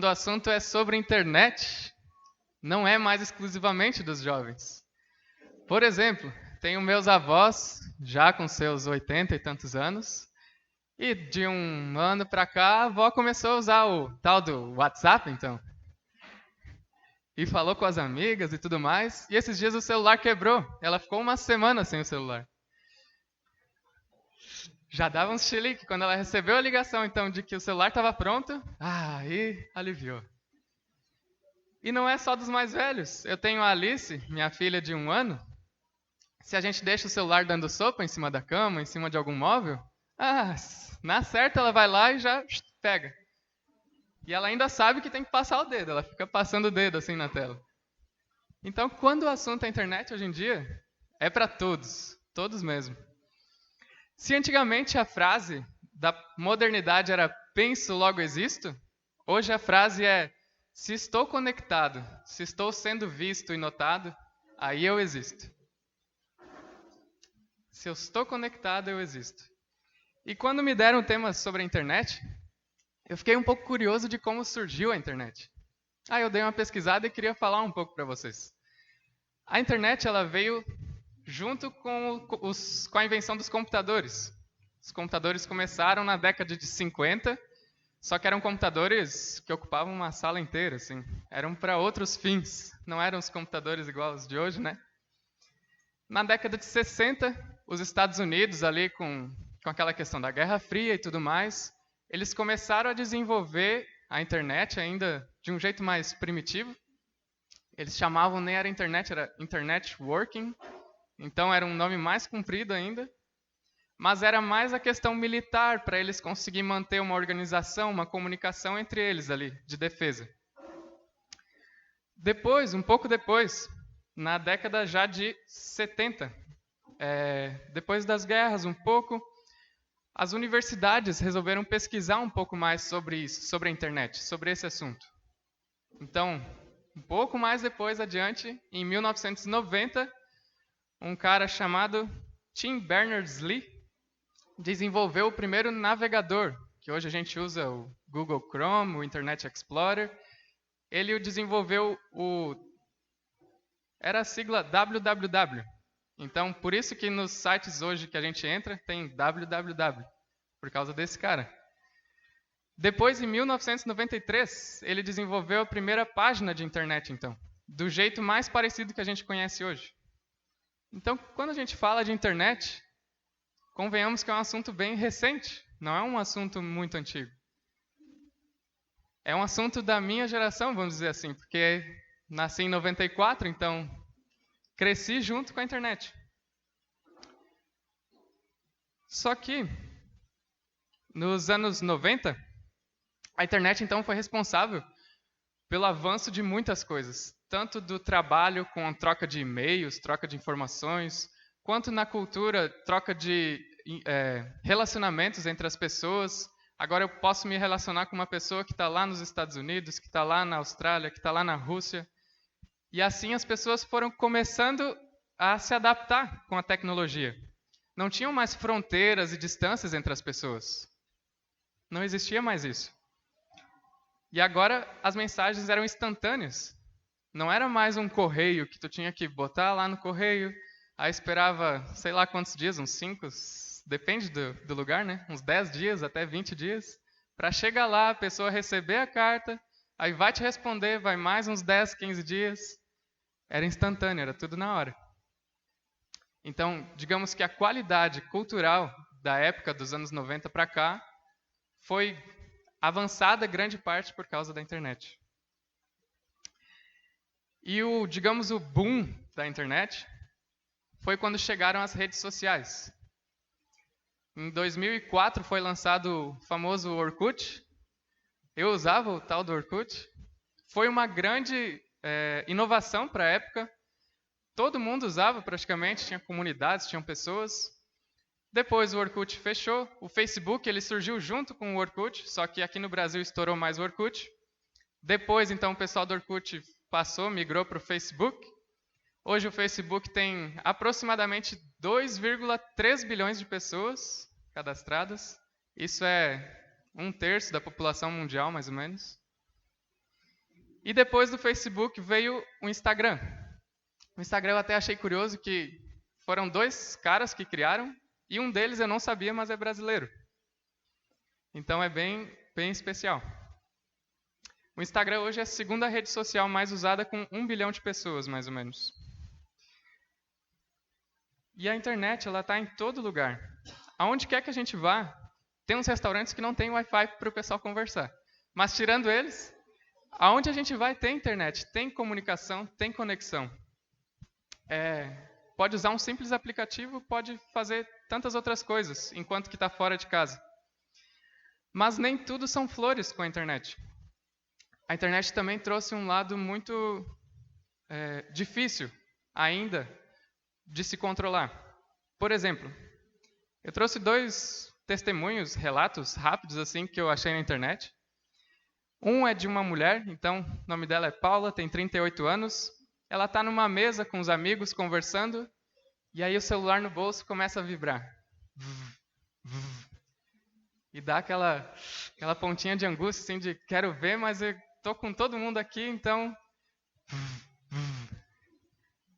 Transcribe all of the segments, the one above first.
quando o assunto é sobre internet, não é mais exclusivamente dos jovens. Por exemplo, tenho meus avós, já com seus 80 e tantos anos, e de um ano para cá, a avó começou a usar o tal do WhatsApp, então. E falou com as amigas e tudo mais. E esses dias o celular quebrou. Ela ficou uma semana sem o celular. Já dava uns chilique. Quando ela recebeu a ligação, então, de que o celular estava pronto, aí aliviou. E não é só dos mais velhos. Eu tenho a Alice, minha filha de 1 ano. Se a gente deixa o celular dando sopa em cima da cama, em cima de algum móvel, na certa ela vai lá e já pega. E ela ainda sabe que tem que passar o dedo, ela fica passando o dedo assim na tela. Então, quando o assunto é internet hoje em dia, é para todos, todos mesmo. Se antigamente a frase da modernidade era penso, logo existo, hoje a frase é se estou conectado, se estou sendo visto e notado, aí eu existo. Se eu estou conectado, eu existo. E quando me deram temas sobre a internet, eu fiquei um pouco curioso de como surgiu a internet. Eu dei uma pesquisada e queria falar um pouco para vocês. A internet ela veio junto com a invenção dos computadores. Os computadores começaram na década de 50, só que eram computadores que ocupavam uma sala inteira, assim. Eram para outros fins, não eram os computadores igual os de hoje, né? Na década de 60, os Estados Unidos, ali com aquela questão da Guerra Fria e tudo mais, eles começaram a desenvolver a internet ainda de um jeito mais primitivo. Eles chamavam, nem era internet, era Internet Working. Então era um nome mais comprido ainda. Mas era mais a questão militar, para eles conseguirem manter uma organização, uma comunicação entre eles ali, de defesa. Depois, um pouco depois, na década já de 70, depois das guerras um pouco, as universidades resolveram pesquisar um pouco mais sobre isso, sobre a internet, sobre esse assunto. Então, um pouco mais depois adiante, em 1990, um cara chamado Tim Berners-Lee desenvolveu o primeiro navegador, que hoje a gente usa o Google Chrome, o Internet Explorer. Ele desenvolveu era a sigla www. Então, por isso que nos sites hoje que a gente entra, tem www, por causa desse cara. Depois, em 1993, ele desenvolveu a primeira página de internet, então, do jeito mais parecido que a gente conhece hoje. Então, quando a gente fala de internet, convenhamos que é um assunto bem recente, não é um assunto muito antigo. É um assunto da minha geração, vamos dizer assim, porque nasci em 94, então cresci junto com a internet. Só que, nos anos 90, a internet então foi responsável pelo avanço de muitas coisas, tanto do trabalho com a troca de e-mails, troca de informações, quanto na cultura, troca de relacionamentos entre as pessoas. Agora eu posso me relacionar com uma pessoa que está lá nos Estados Unidos, que está lá na Austrália, que está lá na Rússia. E assim as pessoas foram começando a se adaptar com a tecnologia. Não tinham mais fronteiras e distâncias entre as pessoas. Não existia mais isso. E agora as mensagens eram instantâneas. Não era mais um correio que tu tinha que botar lá no correio, aí esperava, sei lá quantos dias, uns 5, depende do lugar, né? Uns 10 dias, até 20 dias, para chegar lá, a pessoa receber a carta, aí vai te responder, vai mais uns 10, 15 dias. Era instantâneo, era tudo na hora. Então, digamos que a qualidade cultural da época dos anos 90 para cá foi avançada grande parte por causa da internet. E o boom da internet foi quando chegaram as redes sociais. Em 2004 foi lançado o famoso Orkut. Eu usava o tal do Orkut. Foi uma grande inovação para a época. Todo mundo usava praticamente, tinha comunidades, tinham pessoas. Depois o Orkut fechou. O Facebook ele surgiu junto com o Orkut, só que aqui no Brasil estourou mais o Orkut. Depois, então, o pessoal do Orkut migrou para o Facebook. Hoje o Facebook tem aproximadamente 2,3 bilhões de pessoas cadastradas. Isso é 1/3 da população mundial, mais ou menos. E depois do Facebook veio o Instagram. O Instagram eu até achei curioso que foram 2 caras que criaram, e um deles eu não sabia, mas é brasileiro. Então é bem especial. O Instagram hoje é a segunda rede social mais usada, com 1 bilhão de pessoas, mais ou menos. E a internet, ela está em todo lugar. Aonde quer que a gente vá, tem uns restaurantes que não tem Wi-Fi para o pessoal conversar. Mas tirando eles, aonde a gente vai tem internet, tem comunicação, tem conexão. Pode usar um simples aplicativo, pode fazer tantas outras coisas, enquanto que está fora de casa. Mas nem tudo são flores com a internet. A internet também trouxe um lado muito difícil ainda de se controlar. Por exemplo, eu trouxe 2 testemunhos, relatos rápidos assim que eu achei na internet. Um é de uma mulher, então o nome dela é Paula, tem 38 anos. Ela está numa mesa com os amigos conversando, e aí o celular no bolso começa a vibrar. E dá aquela pontinha de angústia, assim, de quero ver, mas eu estou com todo mundo aqui, então...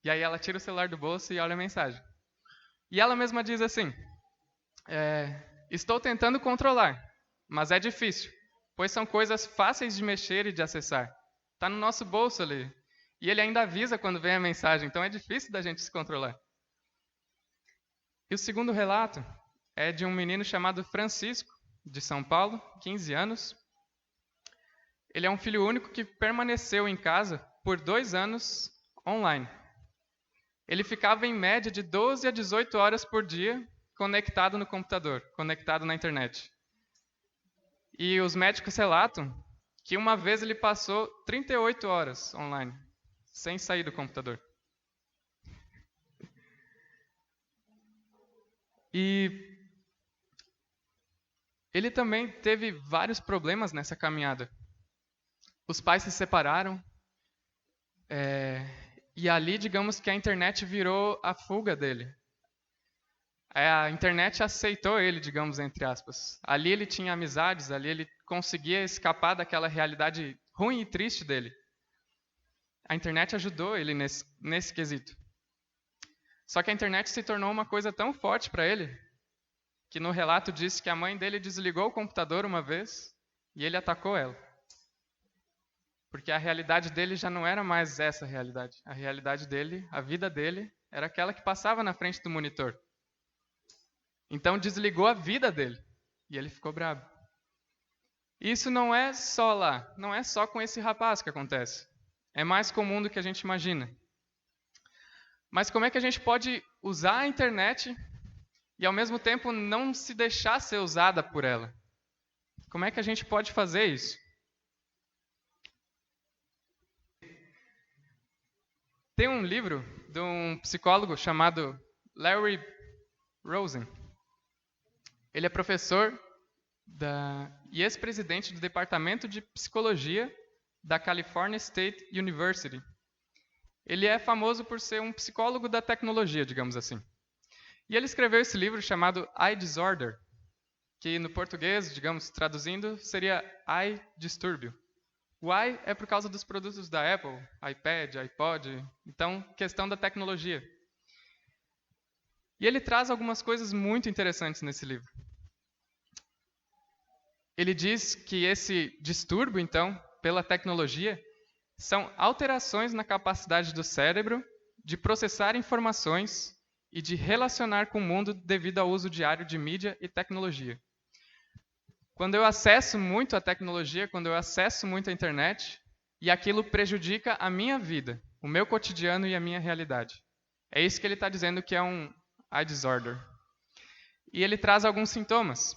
E aí ela tira o celular do bolso e olha a mensagem. E ela mesma diz assim, estou tentando controlar, mas é difícil, pois são coisas fáceis de mexer e de acessar. Está no nosso bolso ali. E ele ainda avisa quando vem a mensagem, então é difícil da gente se controlar. E o segundo relato é de um menino chamado Francisco, de São Paulo, 15 anos. Ele é um filho único que permaneceu em casa por 2 anos online. Ele ficava em média de 12 a 18 horas por dia conectado no computador, conectado na internet. E os médicos relatam que uma vez ele passou 38 horas online, sem sair do computador. E ele também teve vários problemas nessa caminhada. Os pais se separaram, e ali, digamos que a internet virou a fuga dele. A internet aceitou ele, digamos, entre aspas. Ali ele tinha amizades, ali ele conseguia escapar daquela realidade ruim e triste dele. A internet ajudou ele nesse quesito. Só que a internet se tornou uma coisa tão forte para ele, que no relato diz que a mãe dele desligou o computador uma vez e ele atacou ela. Porque a realidade dele já não era mais essa realidade. A realidade dele, a vida dele, era aquela que passava na frente do monitor. Então desligou a vida dele e ele ficou bravo. Isso não é só lá, não é só com esse rapaz que acontece. É mais comum do que a gente imagina. Mas como é que a gente pode usar a internet e ao mesmo tempo não se deixar ser usada por ela? Como é que a gente pode fazer isso? Tem um livro de um psicólogo chamado Larry Rosen. Ele é professor e ex-presidente do Departamento de Psicologia da California State University. Ele é famoso por ser um psicólogo da tecnologia, digamos assim. E ele escreveu esse livro chamado iDisorder, que no português, digamos, traduzindo, seria iDistúrbio. O I é por causa dos produtos da Apple, iPad, iPod, então, questão da tecnologia. E ele traz algumas coisas muito interessantes nesse livro. Ele diz que esse distúrbio, então, pela tecnologia, são alterações na capacidade do cérebro de processar informações e de relacionar com o mundo devido ao uso diário de mídia e tecnologia. Quando eu acesso muito a tecnologia, quando eu acesso muito a internet, e aquilo prejudica a minha vida, o meu cotidiano e a minha realidade. É isso que ele está dizendo que é um iDisorder. E ele traz alguns sintomas.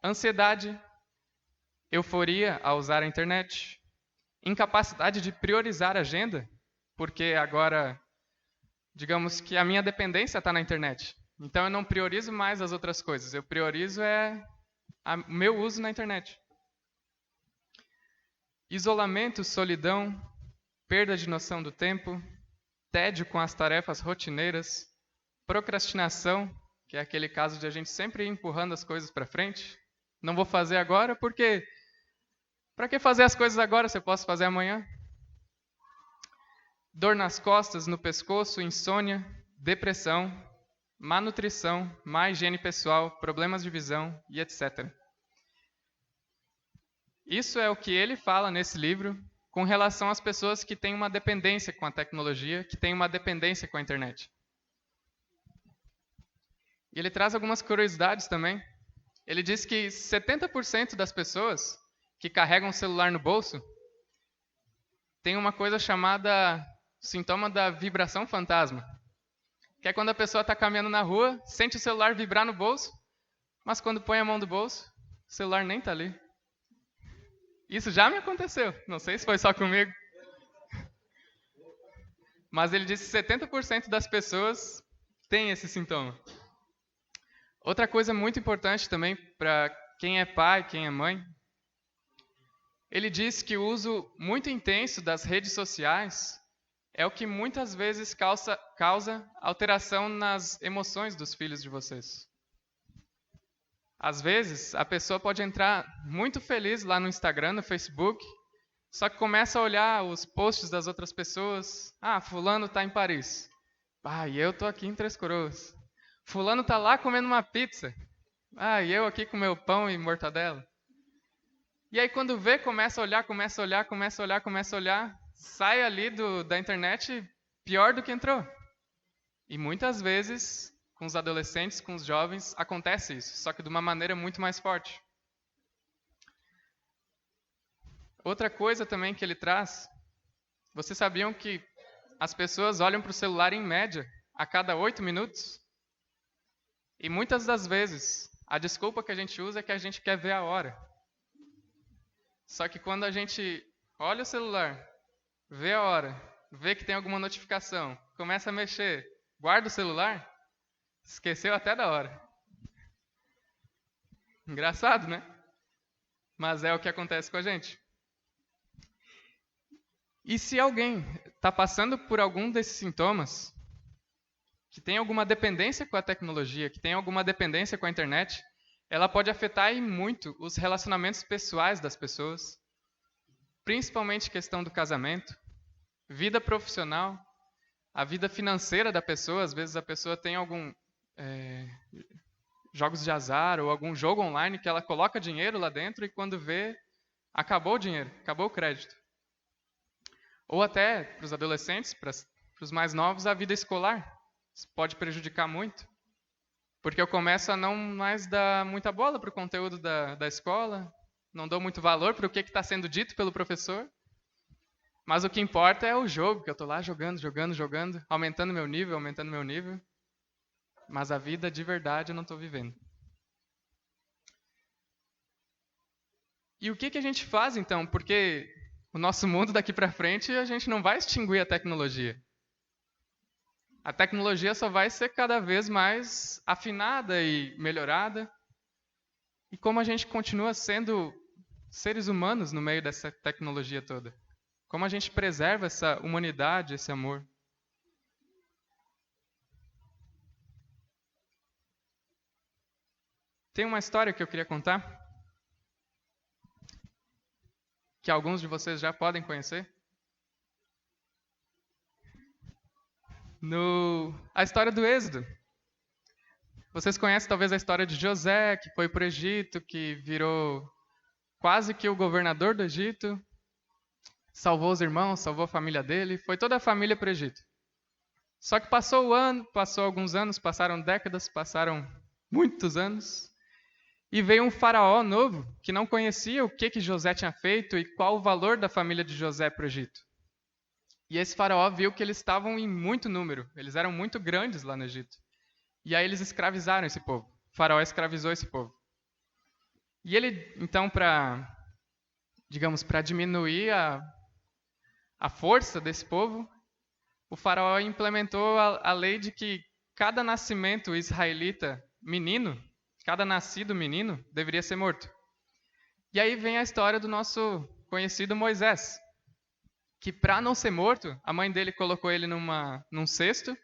Ansiedade, euforia ao usar a internet, incapacidade de priorizar a agenda, porque agora, digamos que a minha dependência está na internet. Então eu não priorizo mais as outras coisas, eu priorizo o meu uso na internet. Isolamento, solidão, perda de noção do tempo, tédio com as tarefas rotineiras, procrastinação, que é aquele caso de a gente sempre ir empurrando as coisas para frente. Não vou fazer agora porque Para que fazer as coisas agora se eu posso fazer amanhã? Dor nas costas, no pescoço, insônia, depressão, má nutrição, má higiene pessoal, problemas de visão e etc. Isso é o que ele fala nesse livro com relação às pessoas que têm uma dependência com a tecnologia, que têm uma dependência com a internet. E ele traz algumas curiosidades também. Ele diz que 70% das pessoas que carregam o celular no bolso tem uma coisa chamada sintoma da vibração fantasma, que é quando a pessoa está caminhando na rua, sente o celular vibrar no bolso, mas quando põe a mão no bolso, o celular nem está ali. Isso já me aconteceu, não sei se foi só comigo. Mas ele disse que 70% das pessoas têm esse sintoma. Outra coisa muito importante também para quem é pai, quem é mãe, ele diz que o uso muito intenso das redes sociais é o que muitas vezes causa alteração nas emoções dos filhos de vocês. Às vezes, a pessoa pode entrar muito feliz lá no Instagram, no Facebook, só que começa a olhar os posts das outras pessoas. Ah, fulano está em Paris. Ah, e eu estou aqui em Três Coroas. Fulano está lá comendo uma pizza. Ah, e eu aqui com meu pão e mortadela. E aí quando vê, começa a olhar, sai ali da internet pior do que entrou. E muitas vezes, com os adolescentes, com os jovens, acontece isso, só que de uma maneira muito mais forte. Outra coisa também que ele traz, vocês sabiam que as pessoas olham para o celular em média a cada 8 minutos? E muitas das vezes, a desculpa que a gente usa é que a gente quer ver a hora. Só que quando a gente olha o celular, vê a hora, vê que tem alguma notificação, começa a mexer, guarda o celular, esqueceu até da hora. Engraçado, né? Mas é o que acontece com a gente. E se alguém está passando por algum desses sintomas, que tem alguma dependência com a tecnologia, que tem alguma dependência com a internet, ela pode afetar e muito os relacionamentos pessoais das pessoas, principalmente questão do casamento, vida profissional, a vida financeira da pessoa. Às vezes a pessoa tem algum jogos de azar ou algum jogo online que ela coloca dinheiro lá dentro e quando vê, acabou o dinheiro, acabou o crédito. Ou até para os adolescentes, para os mais novos, a vida escolar. Isso pode prejudicar muito. Porque eu começo a não mais dar muita bola para o conteúdo da escola, não dou muito valor para o que está sendo dito pelo professor. Mas o que importa é o jogo, que eu estou lá jogando, aumentando meu nível. Mas a vida de verdade eu não estou vivendo. E o que a gente faz então? Porque o nosso mundo daqui para frente a gente não vai extinguir a tecnologia. A tecnologia só vai ser cada vez mais afinada e melhorada. E como a gente continua sendo seres humanos no meio dessa tecnologia toda? Como a gente preserva essa humanidade, esse amor? Tem uma história que eu queria contar, que alguns de vocês já podem conhecer. A história do Êxodo. Vocês conhecem talvez a história de José, que foi para o Egito, que virou quase que o governador do Egito, salvou os irmãos, salvou a família dele, foi toda a família para o Egito. Só que passou alguns anos, passaram décadas, passaram muitos anos, e veio um faraó novo que não conhecia o que José tinha feito e qual o valor da família de José para o Egito. E esse faraó viu que eles estavam em muito número, eles eram muito grandes lá no Egito. E aí eles escravizaram esse povo. O faraó escravizou esse povo. E ele, então, para diminuir a força desse povo, o faraó implementou a lei de que cada nascimento israelita menino, cada nascido menino, deveria ser morto. E aí vem a história do nosso conhecido Moisés, que para não ser morto, a mãe dele colocou ele num cesto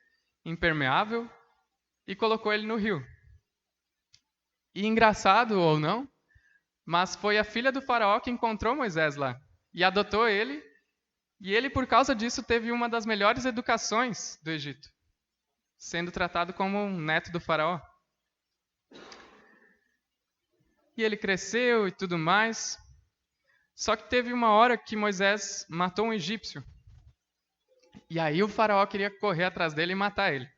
impermeável e colocou ele no rio. E engraçado ou não, Mas foi a filha do faraó que encontrou Moisés lá e adotou ele, e ele, por causa disso, teve uma das melhores educações do Egito, sendo tratado como um neto do faraó. E ele cresceu e tudo mais. Só que teve uma hora que Moisés matou um egípcio. E aí o faraó queria correr atrás dele e matar ele.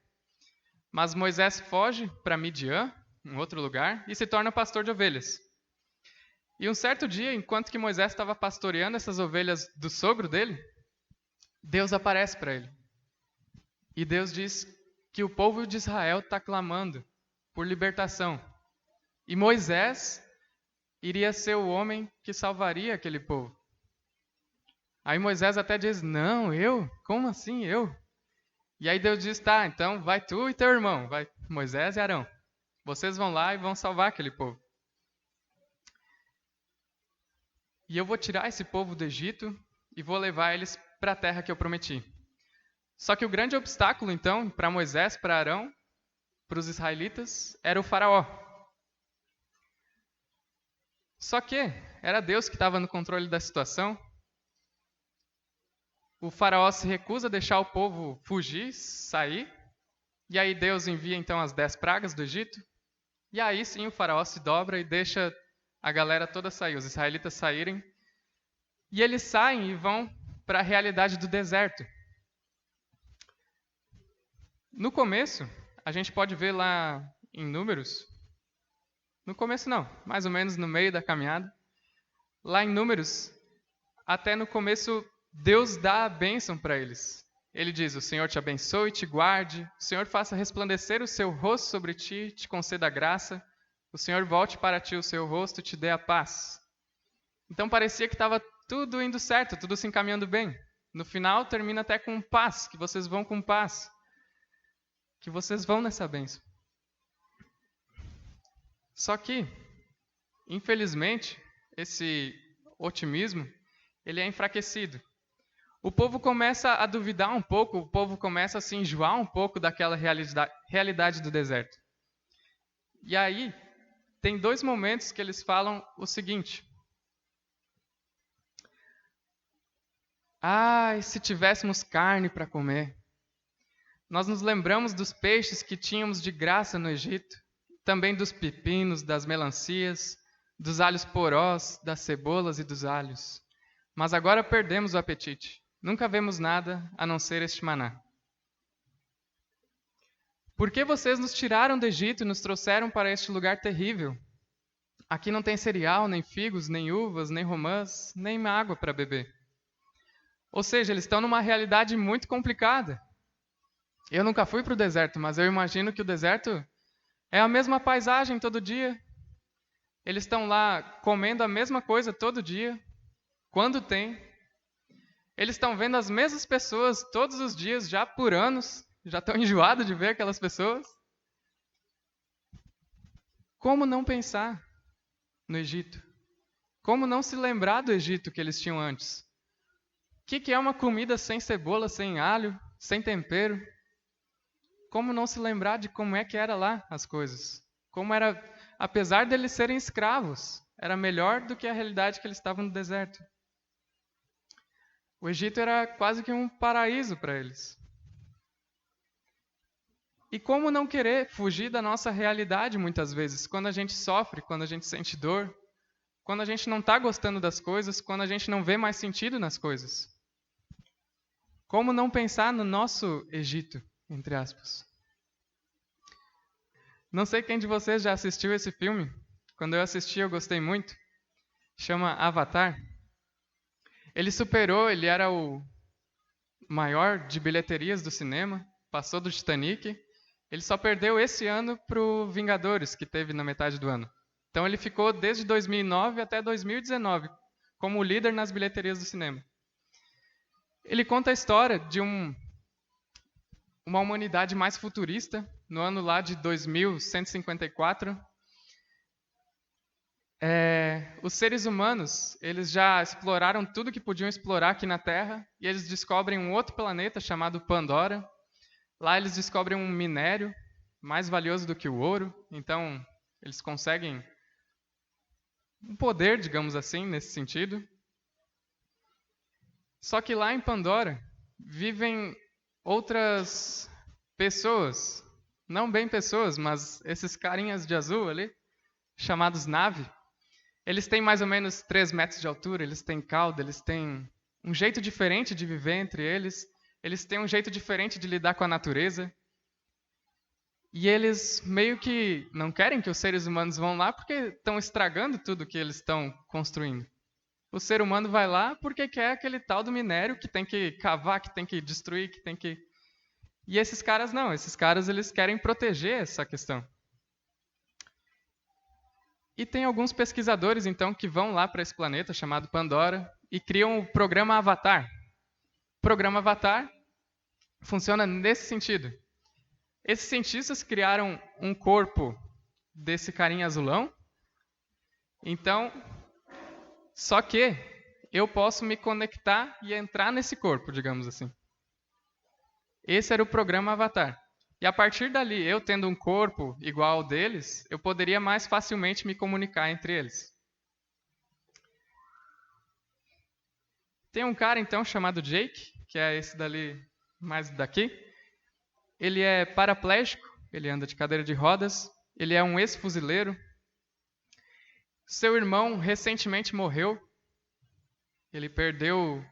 Mas Moisés foge para Midian, um outro lugar, e se torna pastor de ovelhas. E um certo dia, enquanto que Moisés estava pastoreando essas ovelhas do sogro dele, Deus aparece para ele. E Deus diz que o povo de Israel está clamando por libertação. E Moisés iria ser o homem que salvaria aquele povo. Aí Moisés até diz, não, eu? Como assim eu? E aí Deus diz, tá, então vai tu e teu irmão, vai Moisés e Arão. Vocês vão lá e vão salvar aquele povo. E eu vou tirar esse povo do Egito e vou levar eles para a terra que eu prometi. Só que o grande obstáculo, então, para Moisés, para Arão, para os israelitas, era o faraó. Só que era Deus que estava no controle da situação. O faraó se recusa a deixar o povo fugir, sair. E aí Deus envia então as 10 pragas do Egito. E aí sim o faraó se dobra e deixa a galera toda sair, os israelitas saírem. E eles saem e vão para a realidade do deserto. No começo, a gente pode ver lá em Números. No começo não, mais ou menos no meio da caminhada. Lá em Números, até no começo, Deus dá a bênção para eles. Ele diz, o Senhor te abençoe e te guarde, o Senhor faça resplandecer o seu rosto sobre ti, te conceda graça, o Senhor volte para ti o seu rosto e te dê a paz. Então parecia que estava tudo indo certo, tudo se encaminhando bem. No final termina até com paz, que vocês vão com paz, que vocês vão nessa bênção. Só que, infelizmente, esse otimismo, ele é enfraquecido. O povo começa a duvidar um pouco, o povo começa a se enjoar um pouco daquela realidade do deserto. E aí, tem 2 momentos que eles falam o seguinte. Ai, se tivéssemos carne para comer. Nós nos lembramos dos peixes que tínhamos de graça no Egito, também dos pepinos, das melancias, dos alhos porós, das cebolas e dos alhos. Mas agora perdemos o apetite. Nunca vemos nada a não ser este maná. Por que vocês nos tiraram do Egito e nos trouxeram para este lugar terrível? Aqui não tem cereal, nem figos, nem uvas, nem romãs, nem água para beber. Ou seja, eles estão numa realidade muito complicada. Eu nunca fui para o deserto, mas eu imagino que o deserto é a mesma paisagem todo dia. Eles estão lá comendo a mesma coisa todo dia, quando tem. Eles estão vendo as mesmas pessoas todos os dias, já por anos. Já estão enjoados de ver aquelas pessoas. Como não pensar no Egito? Como não se lembrar do Egito que eles tinham antes? O que é uma comida sem cebola, sem alho, sem tempero? Como não se lembrar de como é que era lá as coisas? Como era, apesar deles serem escravos, era melhor do que a realidade que eles estavam no deserto. O Egito era quase que um paraíso para eles. E como não querer fugir da nossa realidade muitas vezes, quando a gente sofre, quando a gente sente dor, quando a gente não está gostando das coisas, quando a gente não vê mais sentido nas coisas? Como não pensar no nosso Egito, entre aspas? Não sei quem de vocês já assistiu esse filme. Quando eu assisti, eu gostei muito. Chama Avatar. Ele era o maior de bilheterias do cinema, passou do Titanic. Ele só perdeu esse ano para o Vingadores, que teve na metade do ano. Então ele ficou desde 2009 até 2019 como líder nas bilheterias do cinema. Ele conta a história de uma humanidade mais futurista, no ano lá de 2154. Os seres humanos, eles já exploraram tudo que podiam explorar aqui na Terra, e eles descobrem um outro planeta chamado Pandora. Lá eles descobrem um minério mais valioso do que o ouro, então eles conseguem um poder, digamos assim, nesse sentido. Só que lá em Pandora vivem outras pessoas, não bem pessoas, mas esses carinhas de azul ali, chamados Na'vi. Eles têm mais ou menos 3 metros de altura, eles têm cauda, eles têm um jeito diferente de viver entre eles têm um jeito diferente de lidar com a natureza. E eles meio que não querem que os seres humanos vão lá porque estão estragando tudo que eles estão construindo. O ser humano vai lá porque quer aquele tal do minério que tem que cavar, que tem que destruir, que tem que... E esses caras não, esses caras eles querem proteger essa questão. E tem alguns pesquisadores, então, que vão lá para esse planeta chamado Pandora e criam o programa Avatar. O programa Avatar funciona nesse sentido. Esses cientistas criaram um corpo desse carinha azulão. Então, só que eu posso me conectar e entrar nesse corpo, digamos assim. Esse era o programa Avatar. E a partir dali, eu tendo um corpo igual ao deles, eu poderia mais facilmente me comunicar entre eles. Tem um cara, então, chamado Jake, que é esse dali, mais daqui. Ele é paraplégico, ele anda de cadeira de rodas, ele é um ex-fuzileiro. Seu irmão recentemente morreu. Ele perdeu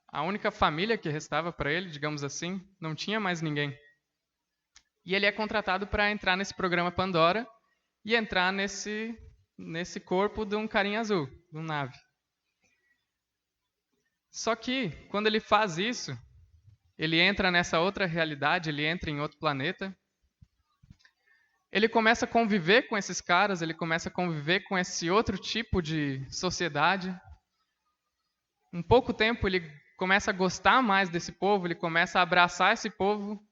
a única família que restava para ele, digamos assim, não tinha mais ninguém. E ele é contratado para entrar nesse programa Pandora e entrar nesse corpo de um carinha azul, de um Na'vi. Só que, quando ele faz isso, ele entra nessa outra realidade, ele entra em outro planeta. Ele começa a conviver com esses caras, ele começa a conviver com esse outro tipo de sociedade. Em pouco tempo, ele começa a gostar mais desse povo, ele começa a abraçar esse povo.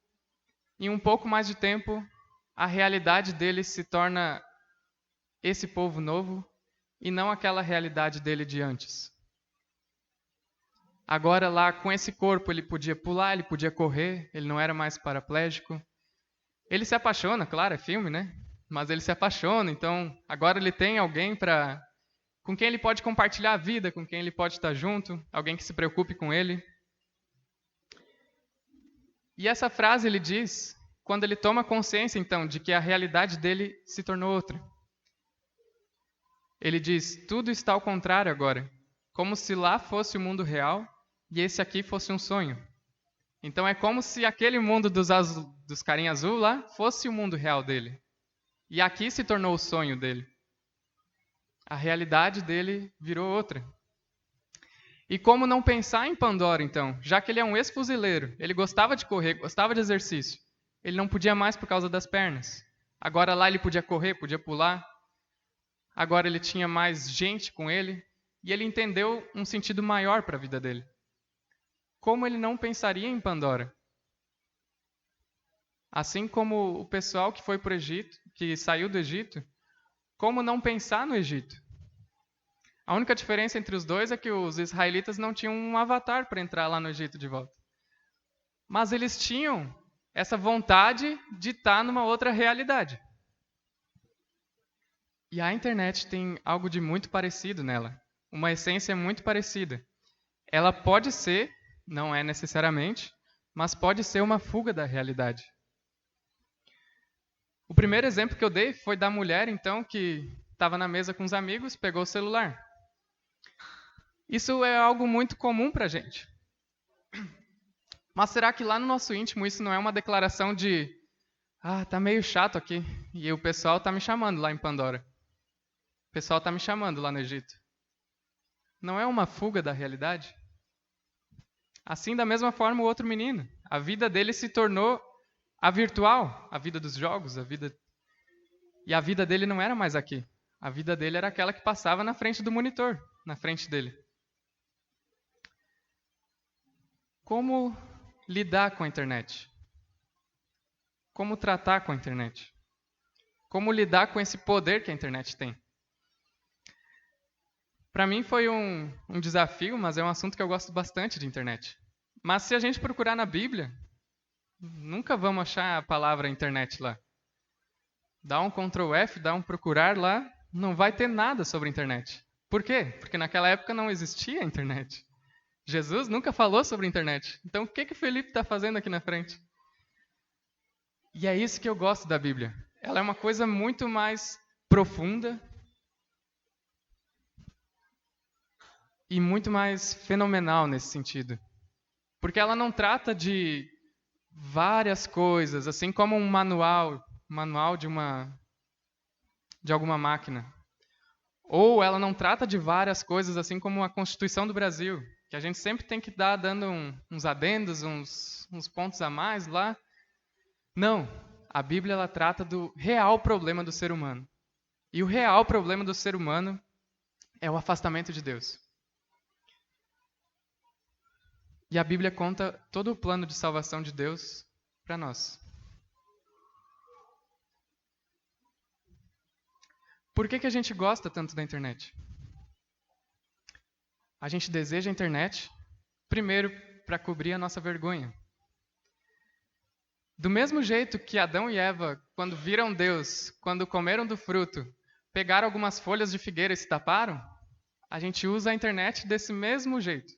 Em um pouco mais de tempo, a realidade dele se torna esse povo novo e não aquela realidade dele de antes. Agora lá, com esse corpo, ele podia pular, ele podia correr, ele não era mais paraplégico. Ele se apaixona, claro, é filme, né? Mas ele se apaixona, então agora ele tem alguém com quem ele pode compartilhar a vida, com quem ele pode estar junto, alguém que se preocupe com ele. E essa frase ele diz quando ele toma consciência, então, de que a realidade dele se tornou outra. Ele diz, tudo está ao contrário agora, como se lá fosse o mundo real e esse aqui fosse um sonho. Então é como se aquele mundo dos carinha azul lá fosse o mundo real dele. E aqui se tornou o sonho dele. A realidade dele virou outra. E como não pensar em Pandora, então? Já que ele é um ex-fuzileiro, ele gostava de correr, gostava de exercício. Ele não podia mais por causa das pernas. Agora lá ele podia correr, podia pular. Agora ele tinha mais gente com ele. E ele entendeu um sentido maior para a vida dele. Como ele não pensaria em Pandora? Assim como o pessoal que foi para o Egito, que saiu do Egito, como não pensar no Egito? A única diferença entre os dois é que os israelitas não tinham um avatar para entrar lá no Egito de volta. Mas eles tinham essa vontade de estar numa outra realidade. E a internet tem algo de muito parecido nela. Uma essência muito parecida. Ela pode ser, não é necessariamente, mas pode ser uma fuga da realidade. O primeiro exemplo que eu dei foi da mulher, então, que estava na mesa com os amigos, pegou o celular. Isso é algo muito comum para a gente. Mas será que lá no nosso íntimo isso não é uma declaração de tá meio chato aqui e o pessoal está me chamando lá em Pandora? O pessoal está me chamando lá no Egito. Não é uma fuga da realidade? Assim, da mesma forma, o outro menino. A vida dele se tornou a virtual, a vida dos jogos, E a vida dele não era mais aqui. A vida dele era aquela que passava na frente do monitor, na frente dele. Como lidar com a internet? Como tratar com a internet? Como lidar com esse poder que a internet tem? Para mim foi um desafio, mas é um assunto que eu gosto bastante de internet. Mas se a gente procurar na Bíblia, nunca vamos achar a palavra internet lá. Dá um Ctrl F, dá um procurar lá, não vai ter nada sobre a internet. Por quê? Porque naquela época não existia a internet. Jesus nunca falou sobre a internet. Então o que o Felipe está fazendo aqui na frente? E é isso que eu gosto da Bíblia. Ela é uma coisa muito mais profunda e muito mais fenomenal nesse sentido. Porque ela não trata de várias coisas, assim como um manual de alguma máquina. Ou ela não trata de várias coisas, assim como a Constituição do Brasil, que a gente sempre tem que dar dando uns adendos, uns pontos a mais lá. Não, a Bíblia ela trata do real problema do ser humano. E o real problema do ser humano é o afastamento de Deus. E a Bíblia conta todo o plano de salvação de Deus para nós. Por que a gente gosta tanto da internet? A gente deseja a internet, primeiro, para cobrir a nossa vergonha. Do mesmo jeito que Adão e Eva, quando viram Deus, quando comeram do fruto, pegaram algumas folhas de figueira e se taparam, a gente usa a internet desse mesmo jeito.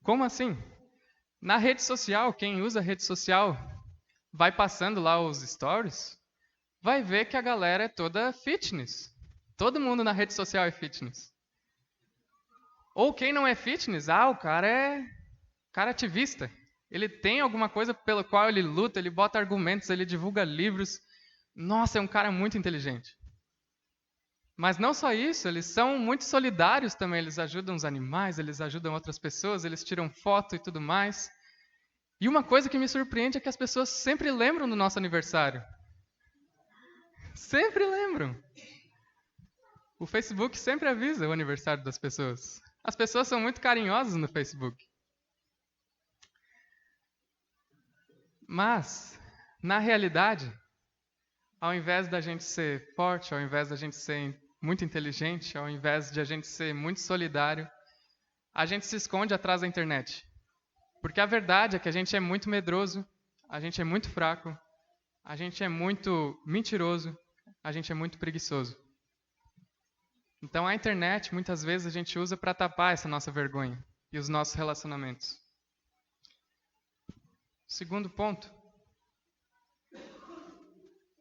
Como assim? Na rede social, quem usa a rede social vai passando lá os stories, vai ver que a galera é toda fitness. Todo mundo na rede social é fitness. Ou quem não é fitness, o cara é ativista. Ele tem alguma coisa pela qual ele luta, ele bota argumentos, ele divulga livros. Nossa, é um cara muito inteligente. Mas não só isso, eles são muito solidários também. Eles ajudam os animais, eles ajudam outras pessoas, eles tiram foto e tudo mais. E uma coisa que me surpreende é que as pessoas sempre lembram do nosso aniversário. Sempre lembram. O Facebook sempre avisa o aniversário das pessoas. As pessoas são muito carinhosas no Facebook. Mas, na realidade, ao invés da gente ser forte, ao invés da gente ser muito inteligente, ao invés de a gente ser muito solidário, a gente se esconde atrás da internet. Porque a verdade é que a gente é muito medroso, a gente é muito fraco, a gente é muito mentiroso, a gente é muito preguiçoso. Então a internet, muitas vezes, a gente usa para tapar essa nossa vergonha e os nossos relacionamentos. Segundo ponto.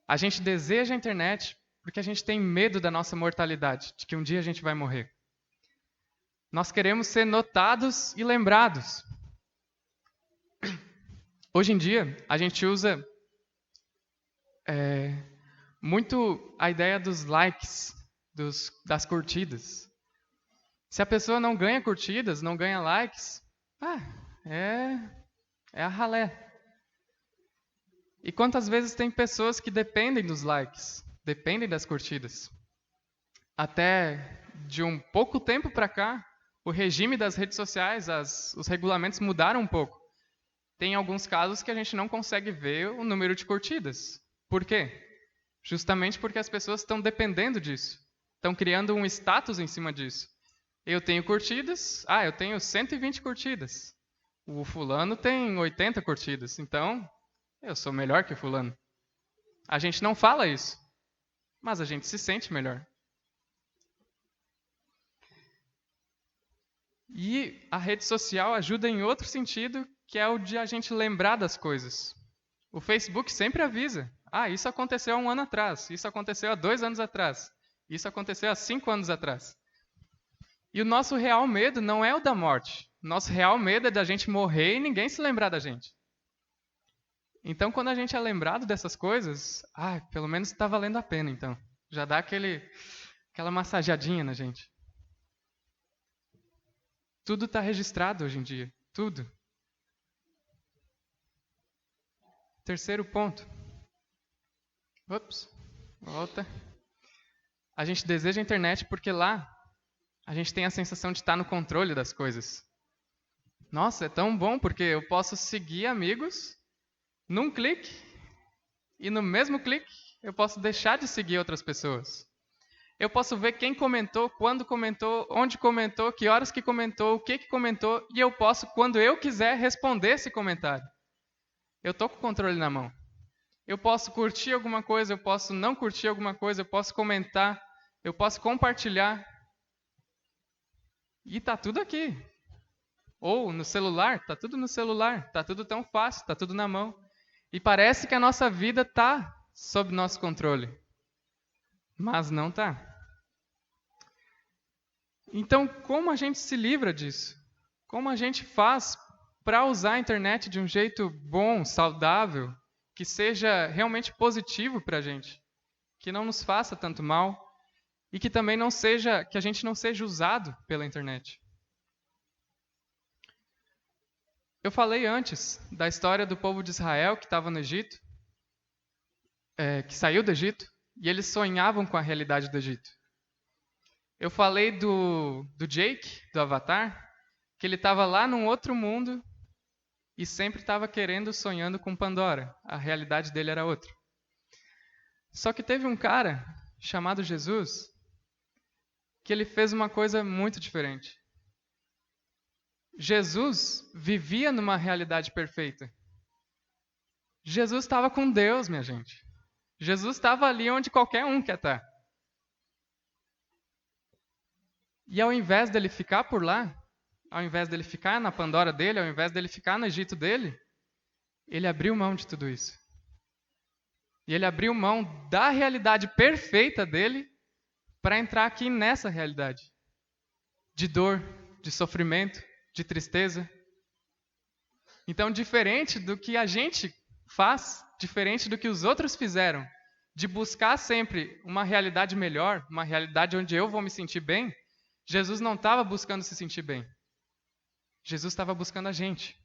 A gente deseja a internet porque a gente tem medo da nossa mortalidade, de que um dia a gente vai morrer. Nós queremos ser notados e lembrados. Hoje em dia, a gente usa muito a ideia dos likes, das curtidas. Se a pessoa não ganha curtidas, não ganha likes, é a ralé. E quantas vezes tem pessoas que dependem dos likes, dependem das curtidas. Até de um pouco tempo para cá, o regime das redes sociais, os regulamentos mudaram um pouco. Tem alguns casos que a gente não consegue ver o número de curtidas. Por quê? Justamente porque as pessoas estão dependendo disso. Estão criando um status em cima disso. Eu tenho curtidas, eu tenho 120 curtidas. O fulano tem 80 curtidas, então eu sou melhor que o fulano. A gente não fala isso, mas a gente se sente melhor. E a rede social ajuda em outro sentido, que é o de a gente lembrar das coisas. O Facebook sempre avisa. Isso aconteceu há 1 ano atrás, isso aconteceu há 2 anos atrás, isso aconteceu há 5 anos atrás. E o nosso real medo não é o da morte. Nosso real medo é da gente morrer e ninguém se lembrar da gente. Então, quando a gente é lembrado dessas coisas, pelo menos está valendo a pena, então. Já dá aquela massageadinha na gente. Tudo está registrado hoje em dia. Tudo. Terceiro ponto. Volta. A gente deseja a internet porque lá a gente tem a sensação de estar no controle das coisas. Nossa, é tão bom porque eu posso seguir amigos num clique e no mesmo clique eu posso deixar de seguir outras pessoas. Eu posso ver quem comentou, quando comentou, onde comentou, que horas que comentou, o que comentou e eu posso, quando eu quiser, responder esse comentário. Eu estou com o controle na mão. Eu posso curtir alguma coisa, eu posso não curtir alguma coisa, eu posso comentar, eu posso compartilhar e tá tudo aqui. Ou no celular, tá tudo no celular, tá tudo tão fácil, tá tudo na mão. E parece que a nossa vida tá sob nosso controle, mas não tá. Então, como a gente se livra disso? Como a gente faz para usar a internet de um jeito bom, saudável, que seja realmente positivo para a gente, que não nos faça tanto mal e que também não seja, que a gente não seja usado pela internet? Eu falei antes da história do povo de Israel que estava no Egito, que saiu do Egito, e eles sonhavam com a realidade do Egito. Eu falei do Jake, do Avatar, que ele estava lá num outro mundo e sempre estava querendo, sonhando com Pandora. A realidade dele era outra. Só que teve um cara chamado Jesus que ele fez uma coisa muito diferente. Jesus vivia numa realidade perfeita. Jesus estava com Deus, minha gente. Jesus estava ali onde qualquer um quer estar. E ao invés dele ficar por lá, ao invés dele ficar na Pandora dele, ao invés dele ficar no Egito dele, ele abriu mão de tudo isso. E ele abriu mão da realidade perfeita dele para entrar aqui nessa realidade de dor, de sofrimento, de tristeza. Então, diferente do que a gente faz, diferente do que os outros fizeram, de buscar sempre uma realidade melhor, uma realidade onde eu vou me sentir bem, Jesus não estava buscando se sentir bem. Jesus estava buscando a gente.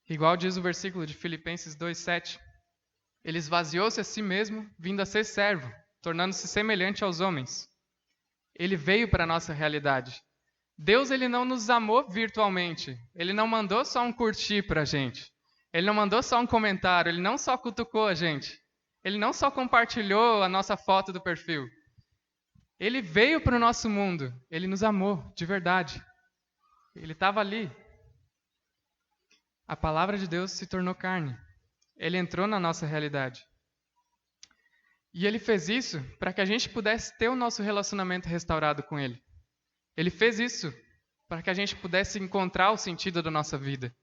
Igual diz o versículo de Filipenses 2:7. Ele esvaziou-se a si mesmo, vindo a ser servo, tornando-se semelhante aos homens. Ele veio para a nossa realidade. Deus, ele não nos amou virtualmente. Ele não mandou só um curtir para a gente. Ele não mandou só um comentário. Ele não só cutucou a gente. Ele não só compartilhou a nossa foto do perfil. Ele veio para o nosso mundo. Ele nos amou de verdade. Ele estava ali. A palavra de Deus se tornou carne. Ele entrou na nossa realidade. E ele fez isso para que a gente pudesse ter o nosso relacionamento restaurado com ele. Ele fez isso para que a gente pudesse encontrar o sentido da nossa vida.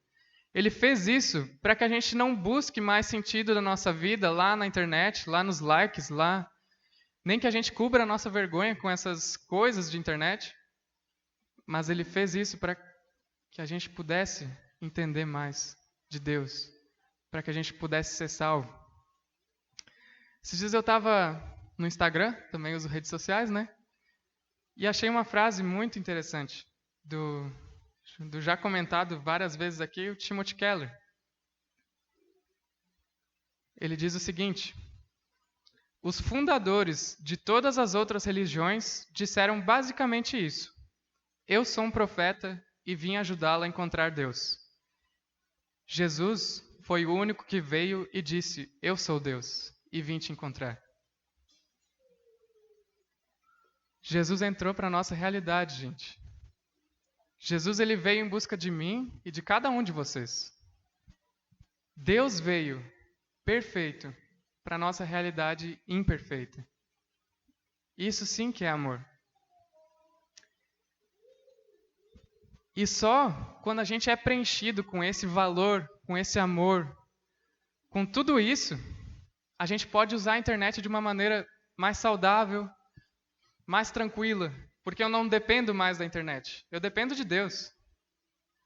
Ele fez isso para que a gente não busque mais sentido da nossa vida lá na internet, lá nos likes, lá. Nem que a gente cubra a nossa vergonha com essas coisas de internet. Mas ele fez isso para que a gente pudesse entender mais de Deus. Para que a gente pudesse ser salvo. Esses dias eu estava no Instagram, também uso redes sociais, né? E achei uma frase muito interessante do já comentado várias vezes aqui, o Timothy Keller. Ele diz o seguinte: os fundadores de todas as outras religiões disseram basicamente isso. Eu sou um profeta e vim ajudá-la a encontrar Deus. Jesus foi o único que veio e disse, eu sou Deus e vim te encontrar. Jesus entrou para a nossa realidade, gente. Jesus, ele veio em busca de mim e de cada um de vocês. Deus veio perfeito para a nossa realidade imperfeita. Isso sim que é amor. E só quando a gente é preenchido com esse valor, com esse amor, com tudo isso, a gente pode usar a internet de uma maneira mais saudável, mais tranquila, porque eu não dependo mais da internet. Eu dependo de Deus.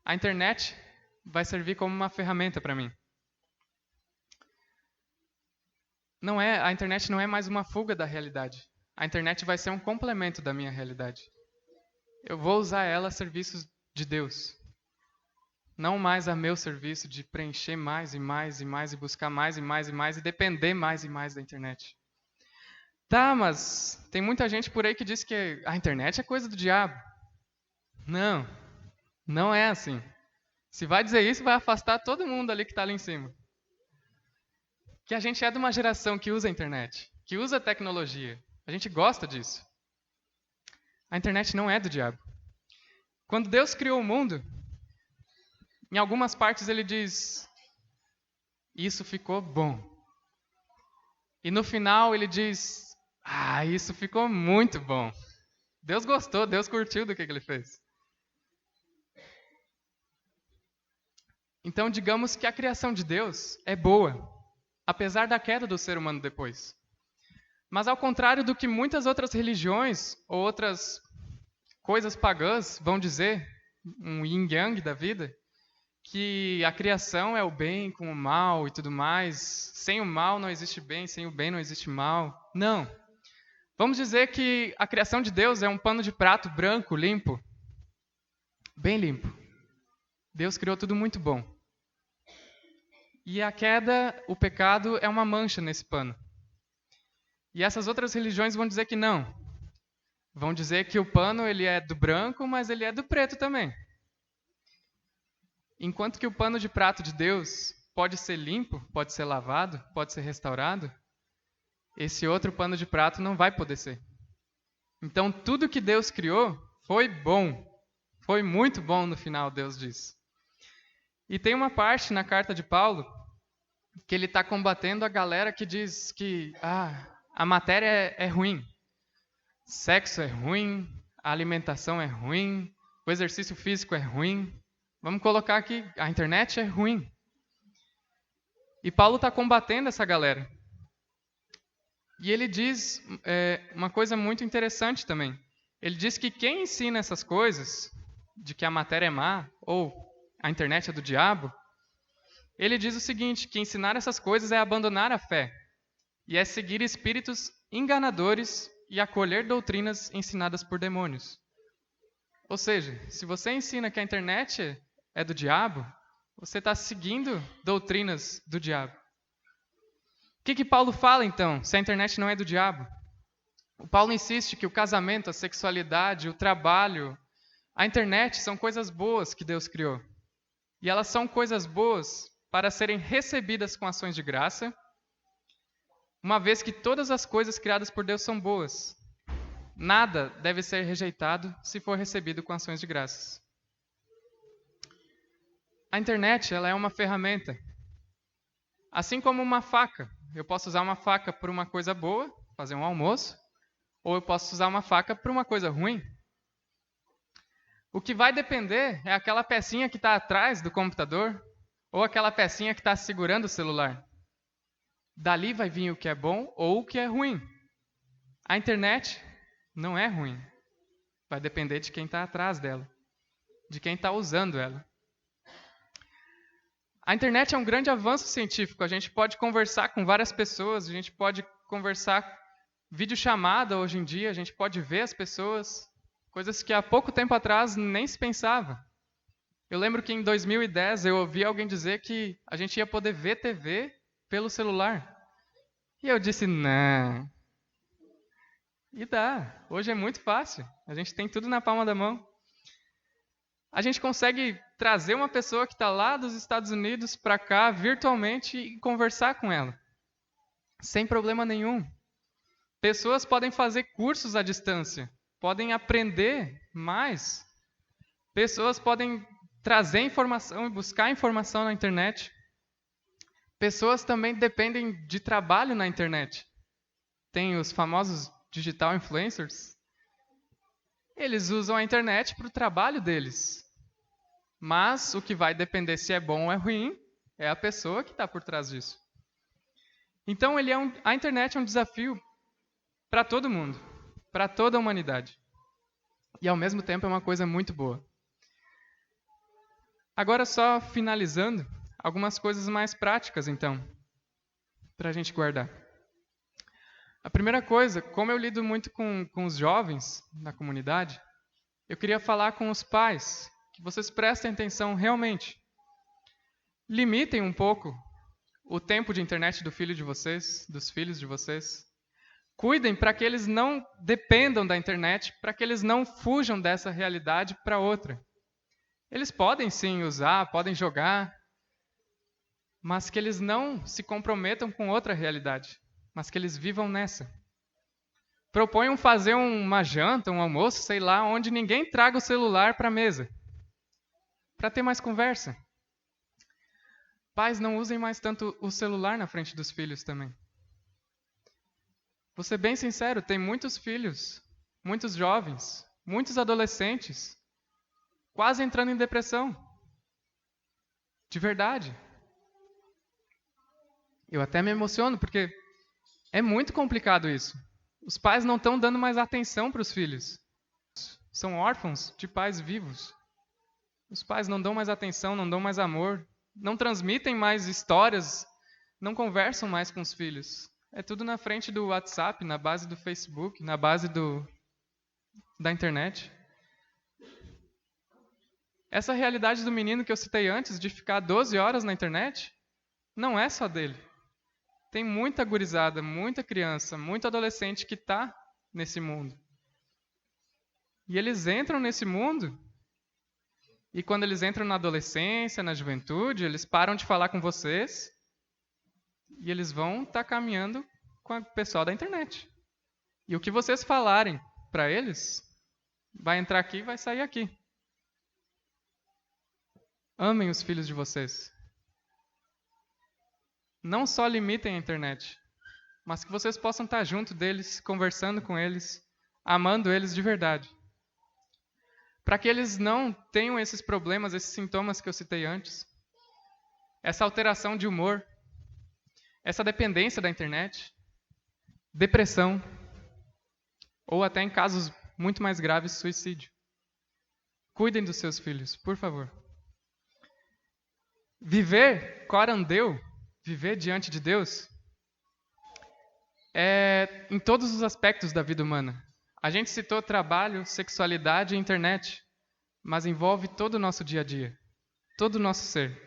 A internet vai servir como uma ferramenta para mim. A internet não é mais uma fuga da realidade. A internet vai ser um complemento da minha realidade. Eu vou usar ela a serviços de Deus. Não mais a meu serviço de preencher mais e mais e mais e buscar mais e mais e mais e depender mais e mais da internet. Tá, mas tem muita gente por aí que diz que a internet é coisa do diabo. Não, não é assim. Se vai dizer isso, vai afastar todo mundo ali que está ali em cima. Que a gente é de uma geração que usa a internet, que usa a tecnologia. A gente gosta disso. A internet não é do diabo. Quando Deus criou o mundo, em algumas partes ele diz, isso ficou bom. E no final ele diz, Ah, isso ficou muito bom. Deus gostou, Deus curtiu do que ele fez. Então, digamos que a criação de Deus é boa, apesar da queda do ser humano depois. Mas ao contrário do que muitas outras religiões ou outras coisas pagãs vão dizer, um yin-yang da vida, que a criação é o bem com o mal e tudo mais, sem o mal não existe bem, sem o bem não existe mal. Não. Vamos dizer que a criação de Deus é um pano de prato branco, limpo, bem limpo. Deus criou tudo muito bom. E a queda, o pecado, é uma mancha nesse pano. E essas outras religiões vão dizer que não. Vão dizer que o pano ele é do branco, mas ele é do preto também. Enquanto que o pano de prato de Deus pode ser limpo, pode ser lavado, pode ser restaurado, esse outro pano de prato não vai poder ser. Então, tudo que Deus criou foi bom. Foi muito bom no final, Deus diz. E tem uma parte na carta de Paulo que ele está combatendo a galera que diz que a matéria é ruim. Sexo é ruim, a alimentação é ruim, o exercício físico é ruim. Vamos colocar aqui, a internet é ruim. E Paulo está combatendo essa galera. E ele diz uma coisa muito interessante também. Ele diz que quem ensina essas coisas, de que a matéria é má, ou a internet é do diabo, ele diz o seguinte, que ensinar essas coisas é abandonar a fé, e é seguir espíritos enganadores e acolher doutrinas ensinadas por demônios. Ou seja, se você ensina que a internet é do diabo, você está seguindo doutrinas do diabo. O que Paulo fala, então, se a internet não é do diabo? O Paulo insiste que o casamento, a sexualidade, o trabalho, a internet são coisas boas que Deus criou. E elas são coisas boas para serem recebidas com ações de graça, uma vez que todas as coisas criadas por Deus são boas. Nada deve ser rejeitado se for recebido com ações de graças. A internet ela é uma ferramenta. Assim como uma faca. Eu posso usar uma faca para uma coisa boa, fazer um almoço, ou eu posso usar uma faca para uma coisa ruim. O que vai depender é aquela pecinha que está atrás do computador ou aquela pecinha que está segurando o celular. Dali vai vir o que é bom ou o que é ruim. A internet não é ruim. Vai depender de quem está atrás dela, de quem está usando ela. A internet é um grande avanço científico. A gente pode conversar com várias pessoas, a gente pode conversar videochamada hoje em dia, a gente pode ver as pessoas, coisas que há pouco tempo atrás nem se pensava. Eu lembro que em 2010 eu ouvi alguém dizer que a gente ia poder ver TV pelo celular. E eu disse, não. E dá. Hoje é muito fácil. A gente tem tudo na palma da mão. A gente consegue trazer uma pessoa que está lá dos Estados Unidos para cá virtualmente e conversar com ela. Sem problema nenhum. Pessoas podem fazer cursos à distância. Podem aprender mais. Pessoas podem trazer informação e buscar informação na internet. Pessoas também dependem de trabalho na internet. Tem os famosos digital influencers. Eles usam a internet para o trabalho deles. Mas o que vai depender se é bom ou é ruim é a pessoa que está por trás disso. Então a internet é um desafio para todo mundo, para toda a humanidade. E ao mesmo tempo é uma coisa muito boa. Agora só finalizando, algumas coisas mais práticas então, para a gente guardar. A primeira coisa, como eu lido muito com os jovens na comunidade, eu queria falar com os pais, que vocês prestem atenção realmente. Limitem um pouco o tempo de internet do filho de vocês, dos filhos de vocês. Cuidem para que eles não dependam da internet, para que eles não fujam dessa realidade para outra. Eles podem sim usar, podem jogar, mas que eles não se comprometam com outra realidade, mas que eles vivam nessa. Proponham fazer uma janta, um almoço, sei lá, onde ninguém traga o celular para a mesa, para ter mais conversa. Pais, não usem mais tanto o celular na frente dos filhos também. Vou ser bem sincero, tem muitos filhos, muitos jovens, muitos adolescentes, quase entrando em depressão. De verdade. Eu até me emociono, porque é muito complicado isso. Os pais não estão dando mais atenção para os filhos. São órfãos de pais vivos. Os pais não dão mais atenção, não dão mais amor, não transmitem mais histórias, não conversam mais com os filhos. É tudo na frente do WhatsApp, na base do Facebook, na base da internet. Essa realidade do menino que eu citei antes, de ficar 12 horas na internet, não é só dele. Tem muita gurizada, muita criança, muito adolescente que está nesse mundo. E eles entram nesse mundo, e quando eles entram na adolescência, na juventude, eles param de falar com vocês, e eles vão estar caminhando com o pessoal da internet. E o que vocês falarem para eles, vai entrar aqui e vai sair aqui. Amem os filhos de vocês. Não só limitem a internet, mas que vocês possam estar junto deles, conversando com eles, amando eles de verdade. Para que eles não tenham esses problemas, esses sintomas que eu citei antes. Essa alteração de humor, essa dependência da internet, depressão, ou até em casos muito mais graves, suicídio. Cuidem dos seus filhos, por favor. Viver corandeu, viver diante de Deus, é em todos os aspectos da vida humana. A gente citou trabalho, sexualidade e internet, mas envolve todo o nosso dia a dia, todo o nosso ser.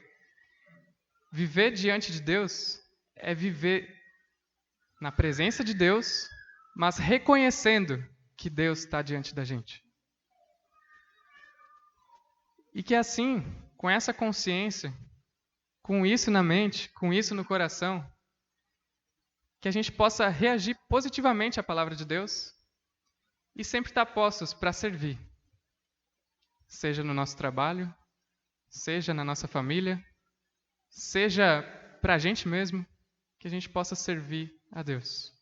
Viver diante de Deus é viver na presença de Deus, mas reconhecendo que Deus está diante da gente. E que assim, com essa consciência, com isso na mente, com isso no coração, que a gente possa reagir positivamente à palavra de Deus e sempre estar postos para servir. Seja no nosso trabalho, seja na nossa família, seja para a gente mesmo, que a gente possa servir a Deus.